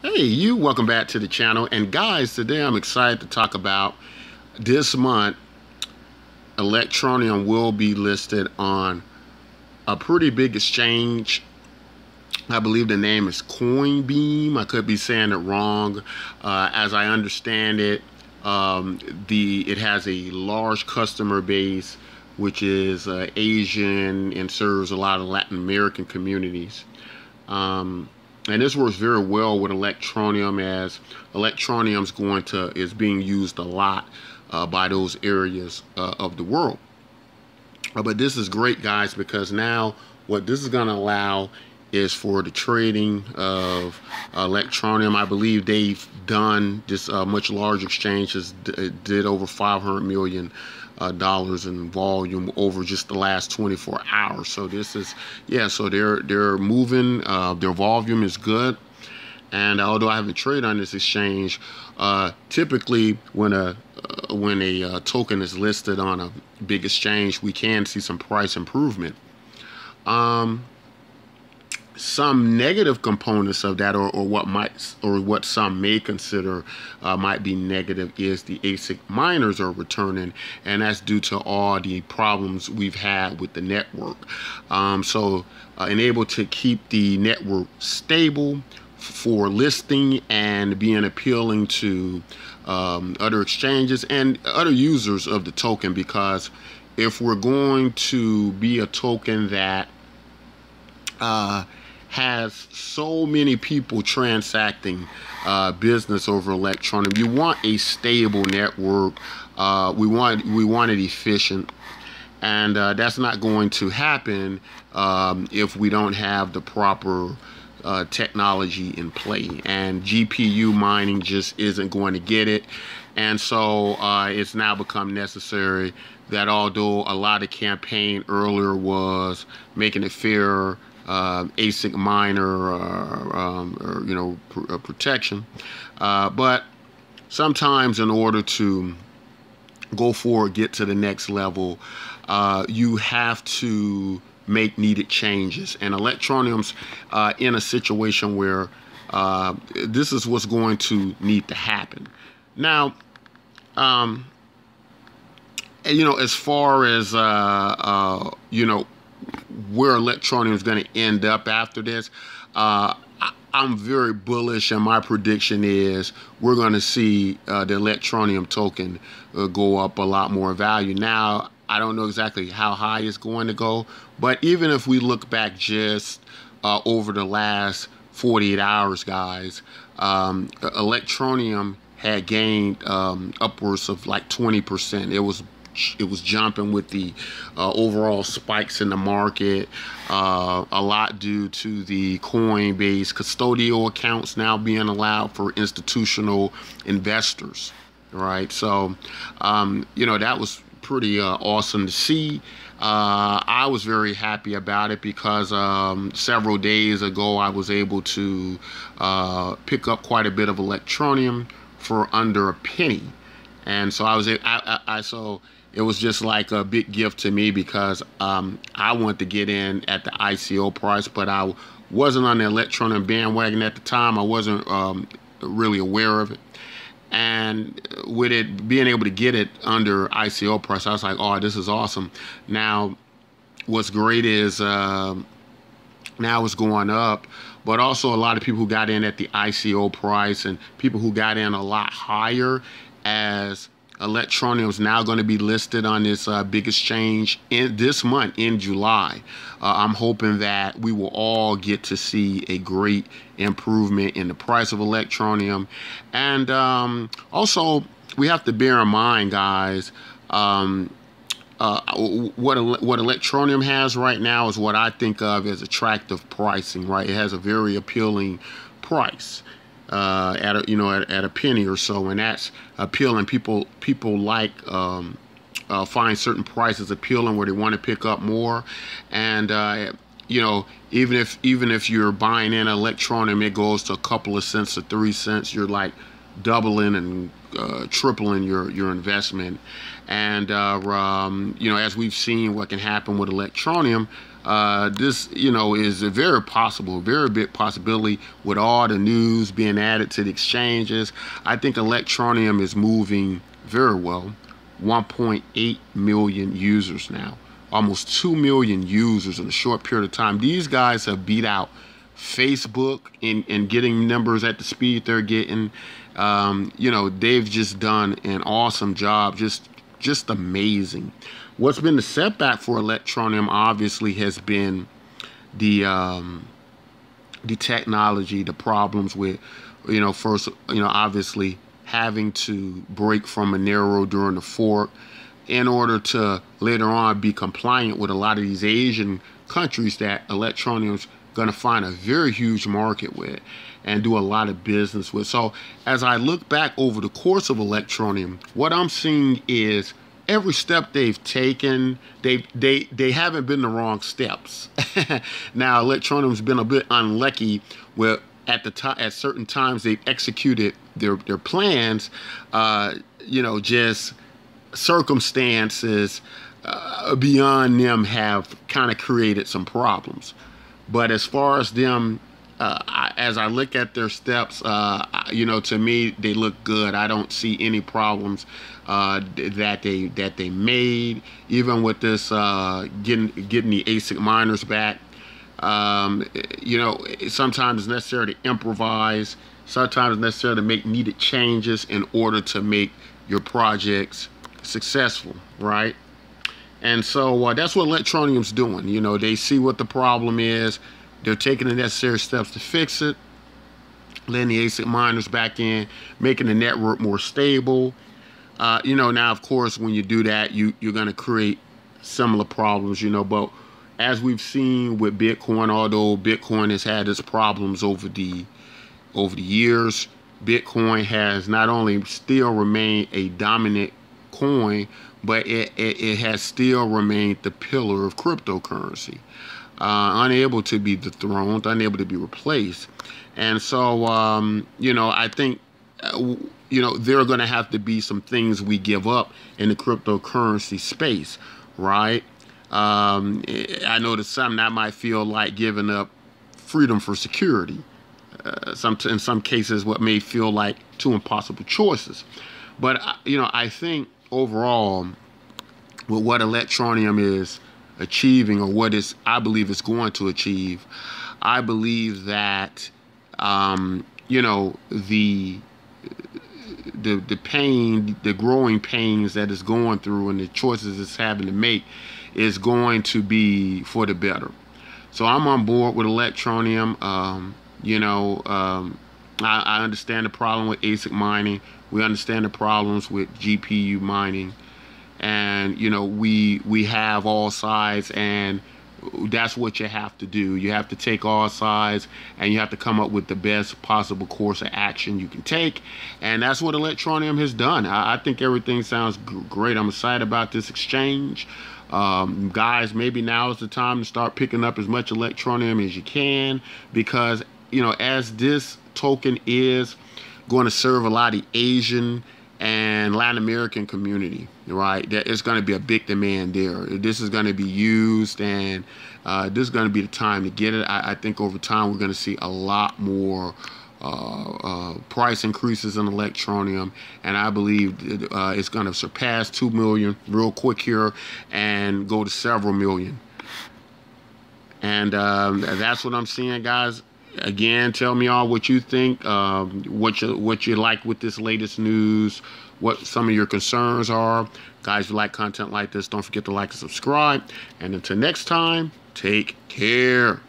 Hey, welcome back to the channel. And guys, today I'm excited to talk about this month. Electroneum will be listed on a pretty big exchange. I believe the name is Coinbeam. I could be saying it wrong. As I understand it, it has a large customer base, which is Asian and serves a lot of Latin American communities. And this works very well with Electroneum, as Electroneum is being used a lot by those areas of the world. But this is great, guys, because now what this is going to allow is for the trading of Electroneum. I believe they've done this much larger exchanges, did over $500 million in volume over just the last 24 hours. So this is, yeah, so they're moving, their volume is good. And although I haven't traded on this exchange, typically when a token is listed on a big exchange, we can see some price improvement. Some negative components of that, or what some may consider might be negative, is the ASIC miners are returning, and that's due to all the problems we've had with the network. Able to keep the network stable for listing and being appealing to other exchanges and other users of the token, because if we're going to be a token that has so many people transacting business over Electroneum, you want a stable network. We want it efficient, and that's not going to happen if we don't have the proper technology in play. And GPU mining just isn't going to get it. And so it's now become necessary that, although a lot of campaign earlier was making it fair, ASIC miner protection, but sometimes in order to go forward, get to the next level, you have to make needed changes. And Electroneum's in a situation where this is what's going to need to happen. Now, as far as where Electroneum is going to end up after this, I'm very bullish, and my prediction is we're going to see the Electroneum token go up a lot more value. Now, I don't know exactly how high it's going to go, but even if we look back just over the last 48 hours, guys, Electroneum had gained upwards of like 20%. It was jumping with the overall spikes in the market, a lot due to the Coinbase custodial accounts now being allowed for institutional investors, right? So, that was pretty awesome to see. I was very happy about it because several days ago I was able to pick up quite a bit of Electroneum for under a penny. And so so it was just like a big gift to me, because I wanted to get in at the ICO price, but I wasn't on the Electroneum bandwagon at the time. I wasn't really aware of it. And with it being able to get it under ICO price, I was like, oh, this is awesome. Now, what's great is now it's going up, but also a lot of people who got in at the ICO price and people who got in a lot higher, as Electroneum is now going to be listed on this big exchange in this month, in July. I'm hoping that we will all get to see a great improvement in the price of Electroneum. And also, we have to bear in mind, guys, what Electroneum has right now is what I think of as attractive pricing, right? It has a very appealing price. At a penny or so, and that's appealing. People like find certain prices appealing where they want to pick up more. And even if you're buying in Electroneum, it goes to a couple of cents or 3 cents, you're like doubling and tripling your investment. And as we've seen what can happen with Electroneum, This, is a very possible, very big possibility with all the news being added to the exchanges. I think Electroneum is moving very well. 1.8 million users now, almost 2 million users in a short period of time. These guys have beat out Facebook in getting numbers at the speed they're getting. They've just done an awesome job, just amazing. What's been the setback for Electroneum obviously has been the technology, the problems with, first, obviously having to break from Monero during the fork in order to later on be compliant with a lot of these Asian countries that Electroneum's going to find a very huge market with and do a lot of business with. So as I look back over the course of Electroneum, what I'm seeing is every step they've taken, they haven't been the wrong steps. Now, Electroneum's been a bit unlucky where at certain times they've executed their plans, just circumstances beyond them have kind of created some problems. But as far as them, as I look at their steps, to me they look good. I don't see any problems that they made, even with this getting the ASIC miners back. Sometimes it's necessary to improvise. Sometimes it's necessary to make needed changes in order to make your projects successful, right? And so that's what Electroneum's doing. They see what the problem is. They're taking the necessary steps to fix it, letting the ASIC miners back in, making the network more stable. Now, of course, when you do that, you're going to create similar problems, but as we've seen with Bitcoin, although Bitcoin has had its problems over the years, Bitcoin has not only still remained a dominant coin, but it has still remained the pillar of cryptocurrency, unable to be dethroned, unable to be replaced. And so, I think, there are going to have to be some things we give up in the cryptocurrency space, right? I know to some that might feel like giving up freedom for security. In some cases, what may feel like two impossible choices. But, I think overall, with what Electroneum is achieving, or what I believe it's going to achieve, I believe that, the pain, the growing pains that it's going through and the choices it's having to make is going to be for the better. So I'm on board with Electroneum. I understand the problem with ASIC mining. We understand the problems with GPU mining. And, we have all sides, and that's what you have to do. You have to take all sides, and you have to come up with the best possible course of action you can take. And that's what Electroneum has done. I think everything sounds great. I'm excited about this exchange. Guys, maybe now is the time to start picking up as much Electroneum as you can, because, as this token is going to serve a lot of Asian and Latin American community, right? There's going to be a big demand there. This is going to be used, and this is going to be the time to get it. I think over time we're going to see a lot more price increases in Electroneum, and I believe it's going to surpass 2 million real quick here and go to several million. And that's what I'm seeing, guys. Again, tell me all what you think, what you like with this latest news, what some of your concerns are. Guys, if you like content like this, don't forget to like and subscribe. And until next time, take care.